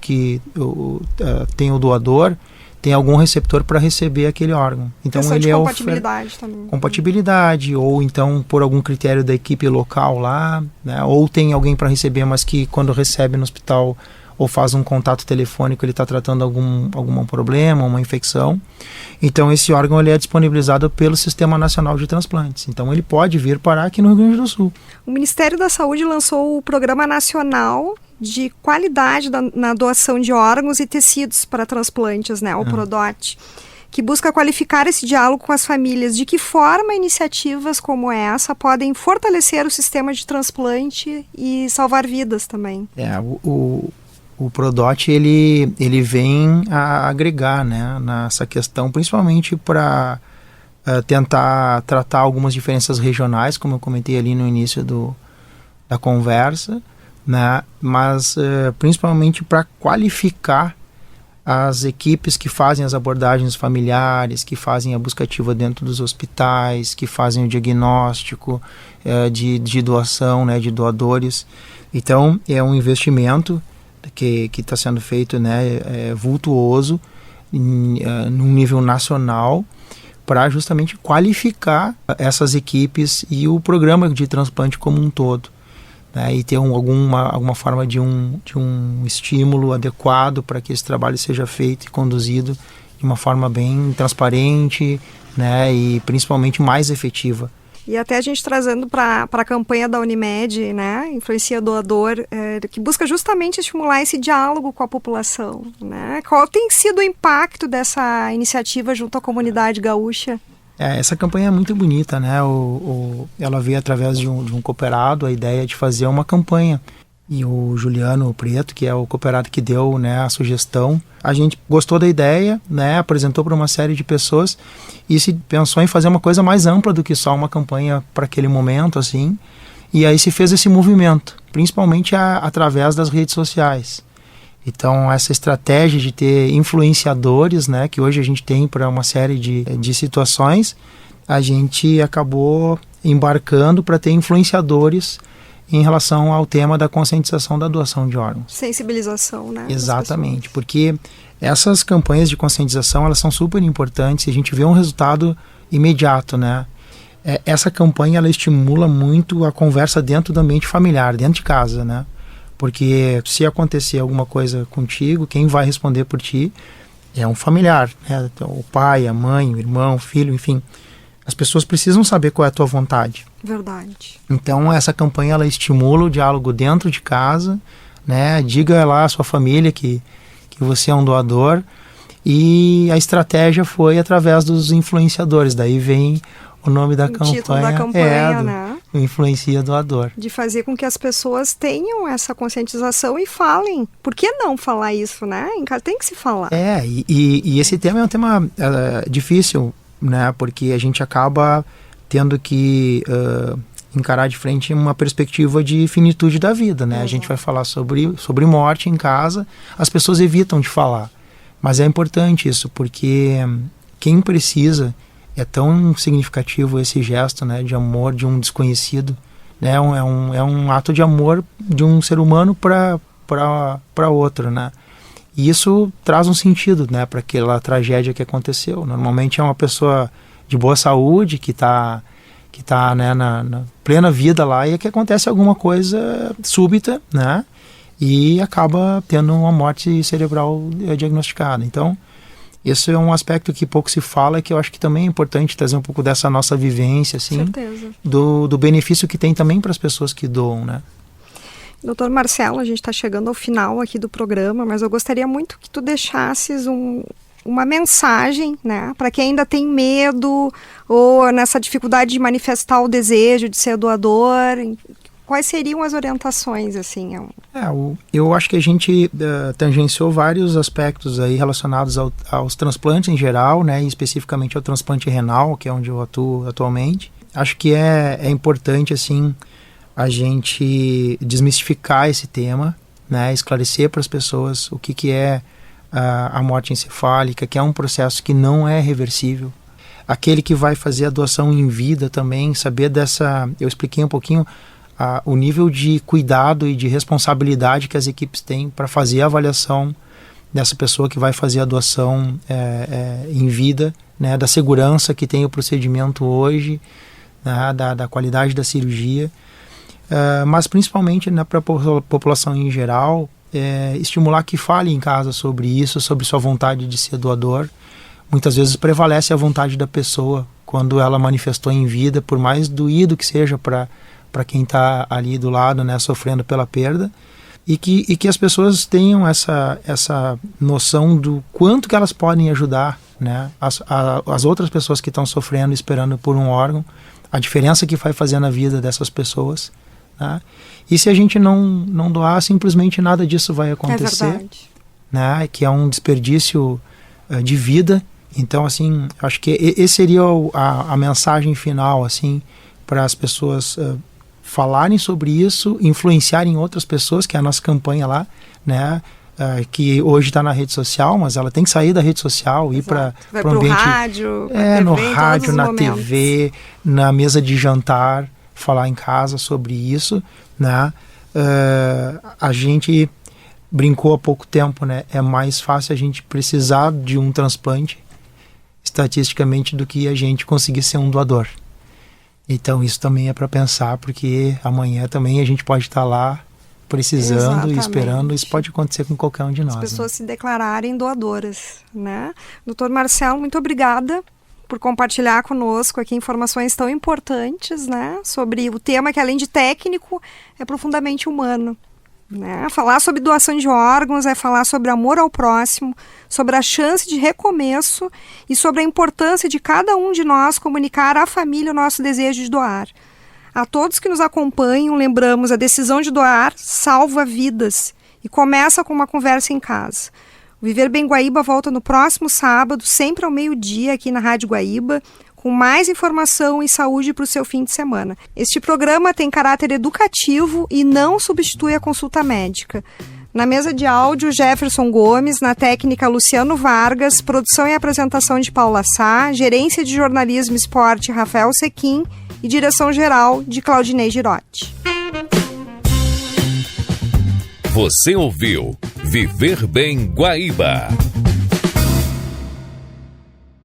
tem o doador, tem algum receptor para receber aquele órgão. Então ele compatibilidade também. Compatibilidade, ou então por algum critério da equipe local lá, né, ou tem alguém para receber, mas que quando recebe no hospital ou faz um contato telefônico, ele está tratando algum problema, uma infecção. Então esse órgão ele é disponibilizado pelo Sistema Nacional de Transplantes. Então ele pode vir parar aqui no Rio Grande do Sul. O Ministério da Saúde lançou o Programa Nacional de qualidade na doação de órgãos e tecidos para transplantes, né, o PRODOT, que busca qualificar esse diálogo com as famílias. De que forma iniciativas como essa podem fortalecer o sistema de transplante e salvar vidas também? O PRODOT ele vem a agregar, né, nessa questão, principalmente para tentar tratar algumas diferenças regionais, como eu comentei ali no início da conversa, né, mas principalmente para qualificar as equipes que fazem as abordagens familiares, que fazem a busca ativa dentro dos hospitais, que fazem o diagnóstico de doação, né, de doadores. Então, é um investimento que está sendo feito, né, vultuoso, num nível nacional, para justamente qualificar essas equipes e o programa de transplante como um todo. E ter alguma forma de um estímulo adequado para que esse trabalho seja feito e conduzido de uma forma bem transparente, né, e principalmente mais efetiva. E até a gente trazendo para a campanha da Unimed, né, Influencia Doador, que busca justamente estimular esse diálogo com a população, né? Qual tem sido o impacto dessa iniciativa junto à comunidade gaúcha? Essa campanha é muito bonita, né? Ela veio através de um cooperado, a ideia de fazer uma campanha. E o Juliano Preto, que é o cooperado que deu, né, a sugestão, a gente gostou da ideia, né, apresentou para uma série de pessoas e se pensou em fazer uma coisa mais ampla do que só uma campanha para aquele momento, assim. E aí se fez esse movimento, principalmente através das redes sociais. Então, essa estratégia de ter influenciadores, né, que hoje a gente tem para uma série de situações, a gente acabou embarcando para ter influenciadores em relação ao tema da conscientização da doação de órgãos. Sensibilização, né? Exatamente, porque essas campanhas de conscientização, elas são super importantes e a gente vê um resultado imediato, né? Essa campanha, ela estimula muito a conversa dentro do ambiente familiar, dentro de casa, né? Porque se acontecer alguma coisa contigo, quem vai responder por ti é um familiar, né? Então, o pai, a mãe, o irmão, o filho, enfim. As pessoas precisam saber qual é a tua vontade. Verdade. Então, essa campanha, ela estimula o diálogo dentro de casa, né? Diga lá à sua família que você é um doador. E a estratégia foi através dos influenciadores. Daí vem o nome da campanha. O título da campanha, né? Influencia Doador. De fazer com que as pessoas tenham essa conscientização e falem. Por que não falar isso, né? Tem que se falar. E esse tema é um tema difícil, né? Porque a gente acaba tendo que encarar de frente uma perspectiva de finitude da vida, né? A gente vai falar sobre morte em casa, as pessoas evitam de falar. Mas é importante isso, porque quem precisa, é tão significativo esse gesto, né, de amor de um desconhecido, né? É um ato de amor de um ser humano para outro, né? E isso traz um sentido, né, para aquela tragédia que aconteceu. Normalmente é uma pessoa de boa saúde que está né, na plena vida lá, e é que acontece alguma coisa súbita, né? E acaba tendo uma morte cerebral diagnosticada. Então, esse é um aspecto que pouco se fala, que eu acho que também é importante trazer um pouco dessa nossa vivência, assim, do benefício que tem também para as pessoas que doam, né? Doutor Marcelo, a gente está chegando ao final aqui do programa, mas eu gostaria muito que tu deixasses uma mensagem, né, para quem ainda tem medo ou nessa dificuldade de manifestar o desejo de ser doador. Quais seriam as orientações, assim? Eu acho que a gente tangenciou vários aspectos aí relacionados aos transplantes em geral, né, e especificamente ao transplante renal, que é onde eu atuo atualmente. Acho que é importante, assim, a gente desmistificar esse tema, né, esclarecer para as pessoas o que é a morte encefálica, que é um processo que não é reversível. Aquele que vai fazer a doação em vida também, saber dessa... Eu expliquei um pouquinho o nível de cuidado e de responsabilidade que as equipes têm para fazer a avaliação dessa pessoa que vai fazer a doação em vida, né, da segurança que tem o procedimento hoje, né, da qualidade da cirurgia, mas principalmente, né, para a população em geral, estimular que fale em casa sobre isso, sobre sua vontade de ser doador. Muitas vezes prevalece a vontade da pessoa quando ela manifestou em vida, por mais doído que seja para quem está ali do lado, né, sofrendo pela perda. e que as pessoas tenham essa noção do quanto que elas podem ajudar, né, as outras pessoas que estão sofrendo, esperando por um órgão, a diferença que vai fazer na vida dessas pessoas, né? E se a gente não doar, simplesmente nada disso vai acontecer. É verdade. Né, que é um desperdício de vida. Então, assim, acho que esse seria a mensagem final, assim, para as pessoas falarem sobre isso, influenciarem outras pessoas, que é a nossa campanha lá, né, que hoje está na rede social, mas ela tem que sair da rede social, ir para o ambiente... rádio, TV, no rádio, na momentos. TV, na mesa de jantar, falar em casa sobre isso, né. A gente brincou há pouco tempo, né, é mais fácil a gente precisar de um transplante, estatisticamente, do que a gente conseguir ser um doador. Então isso também é para pensar, porque amanhã também a gente pode estar lá precisando. Exatamente. E esperando. Isso pode acontecer com qualquer um de nós. As pessoas, né, se declararem doadoras, né? Doutor Marcelo, muito obrigada por compartilhar conosco aqui informações tão importantes, né, sobre o tema que, além de técnico, é profundamente humano. Né? Falar sobre doação de órgãos é falar sobre amor ao próximo, sobre a chance de recomeço e sobre a importância de cada um de nós comunicar à família o nosso desejo de doar. A todos que nos acompanham, lembramos: a decisão de doar salva vidas e começa com uma conversa em casa. O Viver Bem Guaíba volta no próximo sábado, sempre ao meio-dia, aqui na Rádio Guaíba, com mais informação e saúde para o seu fim de semana. Este programa tem caráter educativo e não substitui a consulta médica. Na mesa de áudio, Jefferson Gomes, na técnica Luciano Vargas, produção e apresentação de Paula Sá, gerência de jornalismo e esporte Rafael Sequim e direção-geral de Claudinei Girotti. Você ouviu Viver Bem Guaíba.